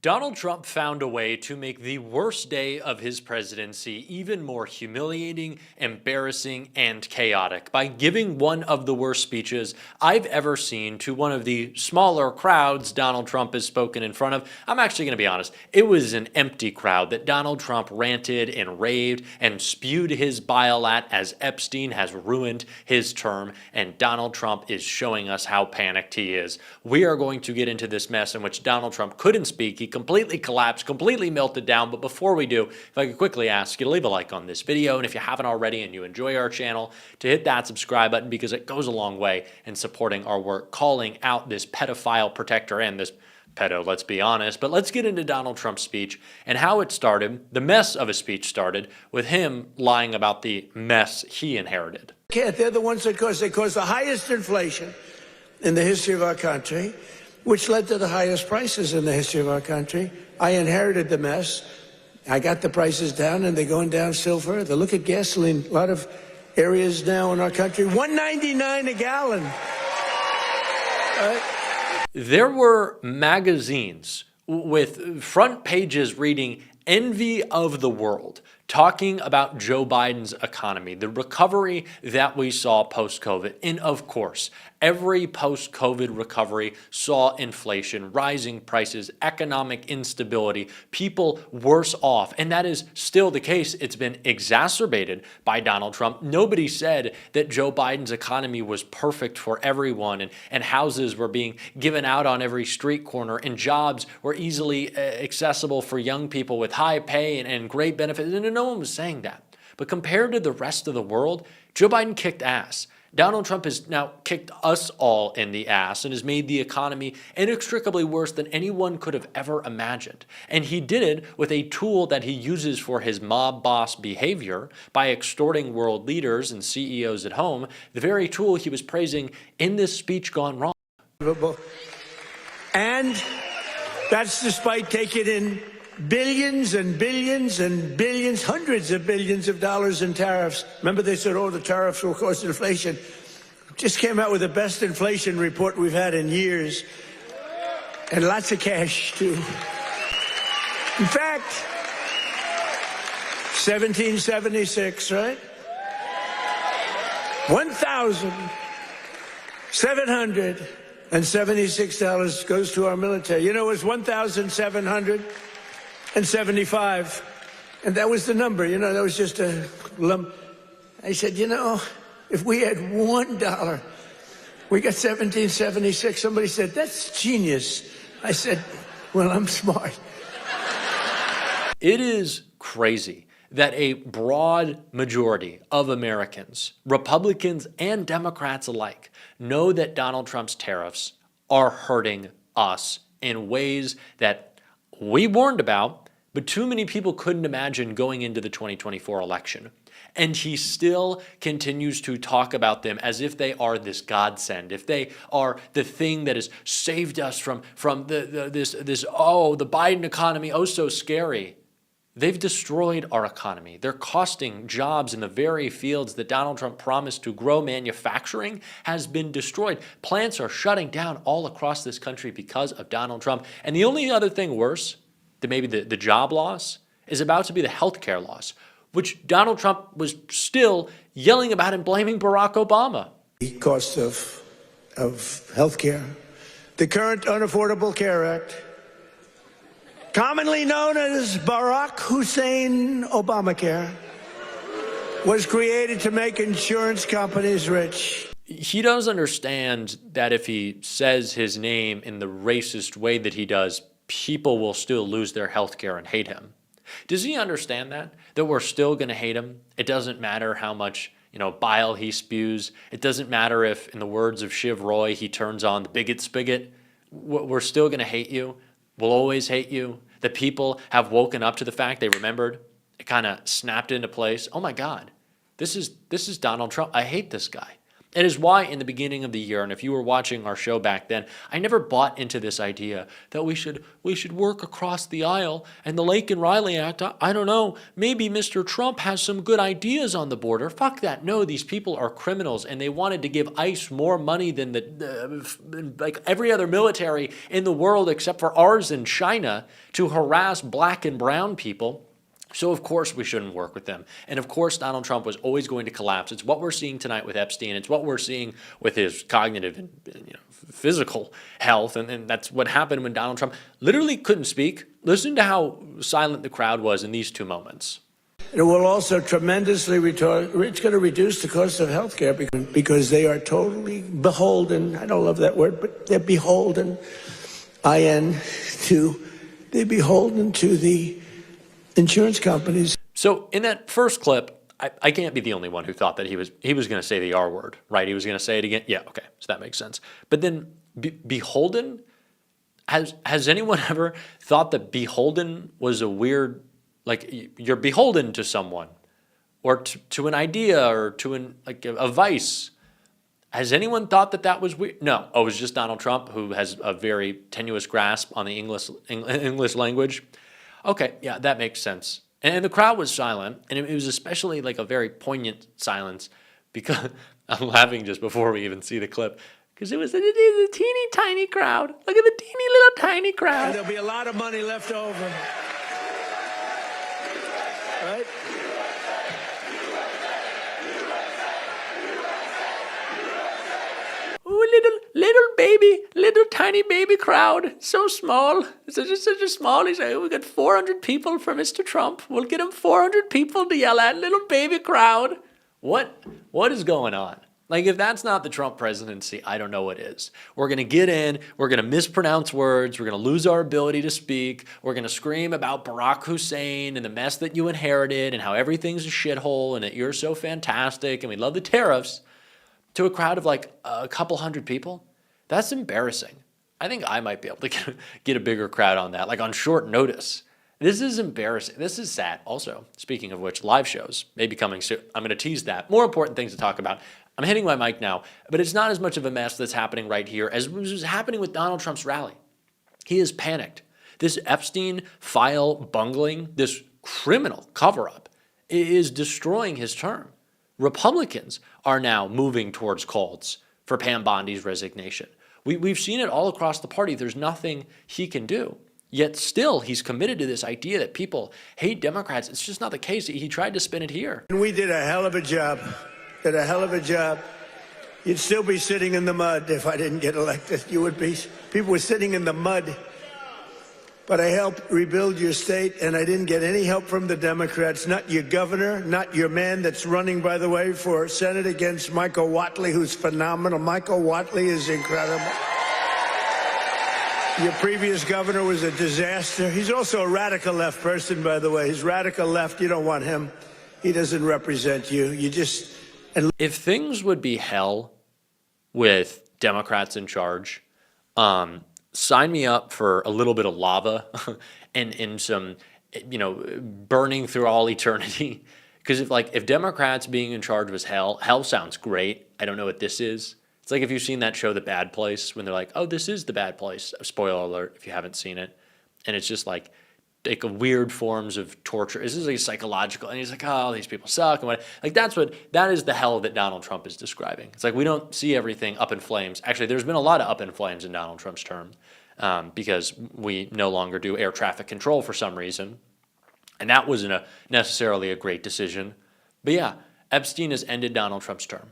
Donald Trump found a way to make the worst day of his presidency even more humiliating, embarrassing, and chaotic by giving one of the worst speeches I've ever seen to one of the smaller crowds Donald Trump has spoken in front of. I'm actually going to be honest, it was an empty crowd that Donald Trump ranted and raved and spewed his bile at as Epstein has ruined his term, and Donald Trump is showing us how panicked he is. We are going to get into this mess in which Donald Trump couldn't speak. He completely collapsed, completely melted down. But before we do, if I could quickly ask you to leave a like on this video, and if you haven't already and you enjoy our channel, to hit that subscribe button because it goes a long way in supporting our work, calling out this pedophile protector and this pedo, let's be honest. But let's get into Donald Trump's speech and how it started. The mess of a speech started with him lying about the mess he inherited. They're the ones that caused the highest inflation in the history of our country, which led to the highest prices in the history of our country. I inherited the mess. I got the prices down, and they're going down still further. Look at gasoline. A lot of areas now in our country, $1.99 a gallon. There were magazines with front pages reading "Envy of the World," talking about Joe Biden's economy, the recovery that we saw post-COVID. And of course, every post-COVID recovery saw inflation, rising prices, economic instability, people worse off. And that is still the case. It's been exacerbated by Donald Trump. Nobody said that Joe Biden's economy was perfect for everyone, and houses were being given out on every street corner, and jobs were easily accessible for young people with high pay and great benefits. And no one was saying that. But compared to the rest of the world, Joe Biden kicked ass. Donald Trump has now kicked us all in the ass and has made the economy inextricably worse than anyone could have ever imagined. And he did it with a tool that he uses for his mob boss behavior by extorting world leaders and CEOs at home, the very tool he was praising in this speech gone wrong. And that's despite taking in billions and billions and billions, hundreds of billions of dollars in tariffs. Remember, they said, oh, the tariffs will cause inflation. Just came out with the best inflation report we've had in years. And lots of cash, too. In fact, 1776, right? $1,776 goes to our military. You know, it was 1,775, and that was the number. You know, that was just a lump. I said, you know, if we had $1, we got 1776. Somebody said, that's genius. I said, well, I'm smart. It is crazy that a broad majority of Americans, Republicans and Democrats alike, know that Donald Trump's tariffs are hurting us in ways that we warned about, but too many people couldn't imagine going into the 2024 election. And he still continues to talk about them as if they are this godsend, if they are the thing that has saved us from the Biden economy, oh so scary. They've destroyed our economy. They're costing jobs in the very fields that Donald Trump promised to grow. Manufacturing has been destroyed. Plants are shutting down all across this country because of Donald Trump. And the only other thing worse than maybe the job loss is about to be the healthcare loss, which Donald Trump was still yelling about and blaming Barack Obama. The cost of healthcare, the current Unaffordable Care Act, commonly known as Barack Hussein Obamacare, was created to make insurance companies rich. He does understand that if he says his name in the racist way that he does, people will still lose their health care and hate him. Does he understand that? That we're still going to hate him? It doesn't matter how much, bile he spews. It doesn't matter if, in the words of Shiv Roy, he turns on the bigot spigot. We're still going to hate you. We'll always hate you. The people have woken up to the fact, they remembered, it kind of snapped into place. Oh my God, this is Donald Trump. I hate this guy. It is why in the beginning of the year, and if you were watching our show back then, I never bought into this idea that we should work across the aisle and the Lake and Riley Act. I don't know, maybe Mr. Trump has some good ideas on the border. Fuck that. No, these people are criminals, and they wanted to give ICE more money than like every other military in the world except for ours in China to harass black and brown people. So, of course, we shouldn't work with them. And, of course, Donald Trump was always going to collapse. It's what we're seeing tonight with Epstein. It's what we're seeing with his cognitive and physical health. And that's what happened when Donald Trump literally couldn't speak. Listen to how silent the crowd was in these two moments. It will also tremendously it's going to reduce the cost of health care because they are totally beholden. I don't love that word, but they're beholden, they're beholden to the insurance companies. So in that first clip, I can't be the only one who thought that he was going to say the R word, right? He was going to say it again. Yeah, okay, so that makes sense. But then beholden, has anyone ever thought that beholden was a weird, like you're beholden to someone or to an idea or to a vice? Has anyone thought that that was weird? No. Oh, it was just Donald Trump, who has a very tenuous grasp on the English language. Okay, yeah, that makes sense. And the crowd was silent, and it was especially like a very poignant silence because I'm laughing just before we even see the clip because it was a teeny tiny crowd. Look at the teeny little tiny crowd. And there'll be a lot of money left over. Right? Little tiny baby crowd, so small. It's just such a small. He's like, we got 400 people for Mr. Trump. We'll get him 400 people to yell at. Little baby crowd. What is going on? Like, if that's not the Trump presidency, I don't know what is. We're going to get in. We're going to mispronounce words. We're going to lose our ability to speak. We're going to scream about Barack Hussein and the mess that you inherited and how everything's a shithole and that you're so fantastic and we love the tariffs to a crowd of like a couple hundred people. That's embarrassing. I think I might be able to get a bigger crowd on that, like on short notice. This is embarrassing. This is sad. Also, speaking of which, live shows may be coming soon. I'm going to tease that. More important things to talk about. I'm hitting my mic now, but it's not as much of a mess that's happening right here as was happening with Donald Trump's rally. He is panicked. This Epstein file bungling, this criminal cover-up is destroying his term. Republicans are now moving towards calls for Pam Bondi's resignation. We've seen it all across the party. There's nothing he can do. Yet still, he's committed to this idea that people hate Democrats. It's just not the case. He tried to spin it here. And we did a hell of a job. You'd still be sitting in the mud if I didn't get elected. You would be. People were sitting in the mud. But I helped rebuild your state, and I didn't get any help from the Democrats, not your governor, not your man that's running, by the way, for Senate against Michael Whatley, who's phenomenal. Michael Whatley is incredible. Your previous governor was a disaster. He's also a radical left person, by the way. He's radical left. You don't want him. He doesn't represent you. If things would be hell with Democrats in charge, sign me up for a little bit of lava and some, burning through all eternity. Because if Democrats being in charge was hell sounds great. I don't know what this is. It's like if you've seen that show, The Bad Place, when they're like, oh, this is The Bad Place. Spoiler alert if you haven't seen it. And it's just like weird forms of torture. This is like psychological. And he's like, oh, these people suck. And what? Like that is the hell that Donald Trump is describing. It's like we don't see everything up in flames. Actually, there's been a lot of up in flames in Donald Trump's term because we no longer do air traffic control for some reason. And that wasn't necessarily a great decision. But yeah, Epstein has ended Donald Trump's term.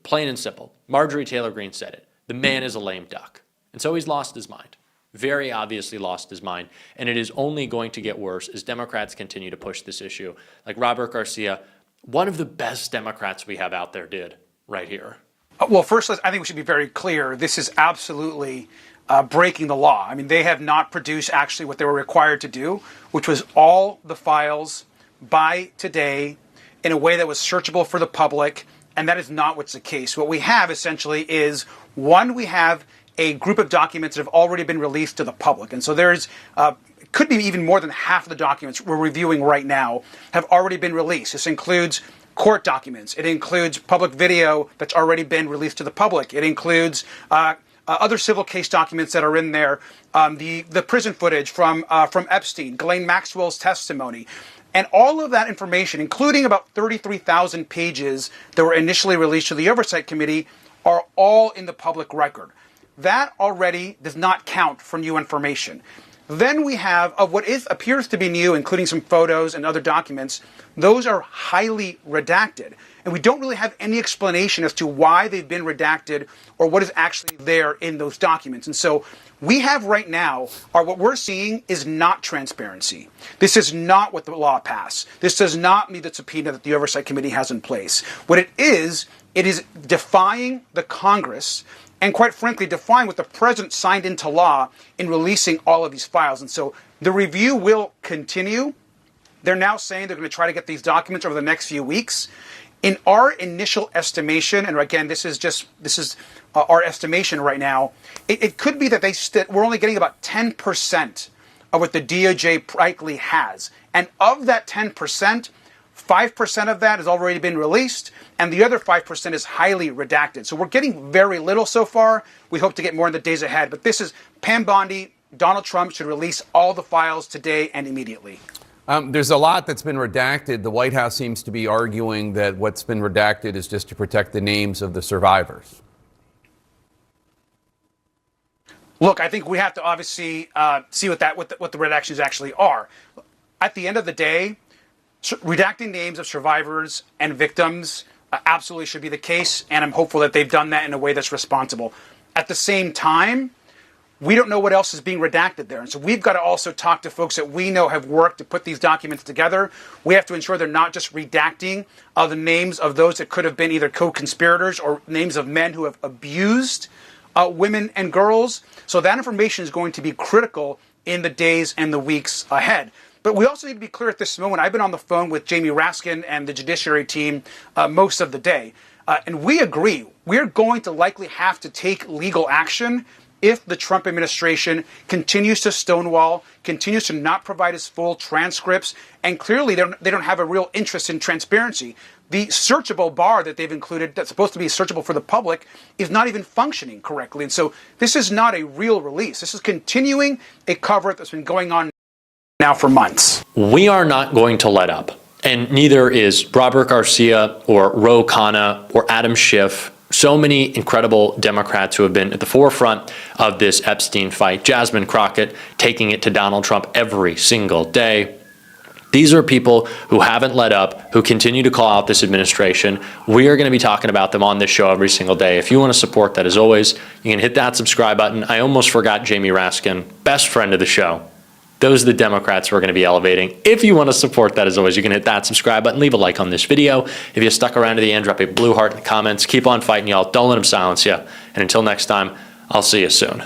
Plain and simple. Marjorie Taylor Greene said it. The man is a lame duck. And so he's lost his mind. Very obviously lost his mind. And it is only going to get worse as Democrats continue to push this issue. Like Robert Garcia, one of the best Democrats we have out there did right here. Well, first, I think we should be very clear. This is absolutely breaking the law. I mean, they have not produced actually what they were required to do, which was all the files by today in a way that was searchable for the public. And that is not what's the case. What we have essentially is, one, we have a group of documents that have already been released to the public. And so there's, could be even more than half of the documents we're reviewing right now have already been released. This includes court documents. It includes public video that's already been released to the public. It includes other civil case documents that are in there, the prison footage from Epstein, Ghislaine Maxwell's testimony. And all of that information, including about 33,000 pages that were initially released to the Oversight Committee, are all in the public record. That already does not count for new information. Then we have, of what appears to be new, including some photos and other documents, those are highly redacted. And we don't really have any explanation as to why they've been redacted or what is actually there in those documents. And so we have right now, what we're seeing is not transparency. This is not what the law passed. This does not meet the subpoena that the Oversight Committee has in place. What it is defying the Congress and, quite frankly, defying what the president signed into law in releasing all of these files. And so the review will continue. They're now saying they're going to try to get these documents over the next few weeks. In our initial estimation, and again, this is our estimation right now, it could be that we're only getting about 10% of what the DOJ likely has. And of that 10%, 5% of that has already been released, and the other 5% is highly redacted. So we're getting very little so far. We hope to get more in the days ahead. But this is Pam Bondi. Donald Trump should release all the files today and immediately. There's a lot that's been redacted. The White House seems to be arguing that what's been redacted is just to protect the names of the survivors. Look, I think we have to obviously see what the redactions actually are. At the end of the day, redacting names of survivors and victims absolutely should be the case, and I'm hopeful that they've done that in a way that's responsible. At the same time, we don't know what else is being redacted there. And so we've got to also talk to folks that we know have worked to put these documents together. We have to ensure they're not just redacting the names of those that could have been either co-conspirators or names of men who have abused women and girls. So that information is going to be critical in the days and the weeks ahead. But we also need to be clear at this moment. I've been on the phone with Jamie Raskin and the Judiciary team most of the day. And we agree. We're going to likely have to take legal action if the Trump administration continues to stonewall, continues to not provide us full transcripts, and clearly they don't have a real interest in transparency. The searchable bar that they've included that's supposed to be searchable for the public is not even functioning correctly. And so this is not a real release. This is continuing a cover-up that's been going on now for months. We are not going to let up. And neither is Robert Garcia or Ro Khanna or Adam Schiff. So many incredible Democrats who have been at the forefront of this Epstein fight. Jasmine Crockett taking it to Donald Trump every single day. These are people who haven't let up, who continue to call out this administration. We are going to be talking about them on this show every single day. If you want to support that, as always, you can hit that subscribe button. I almost forgot Jamie Raskin, best friend of the show. Those are the Democrats we're going to be elevating. If you want to support that, as always, you can hit that subscribe button, leave a like on this video. If you stuck around to the end, drop a blue heart in the comments. Keep on fighting, y'all. Don't let them silence you. And until next time, I'll see you soon.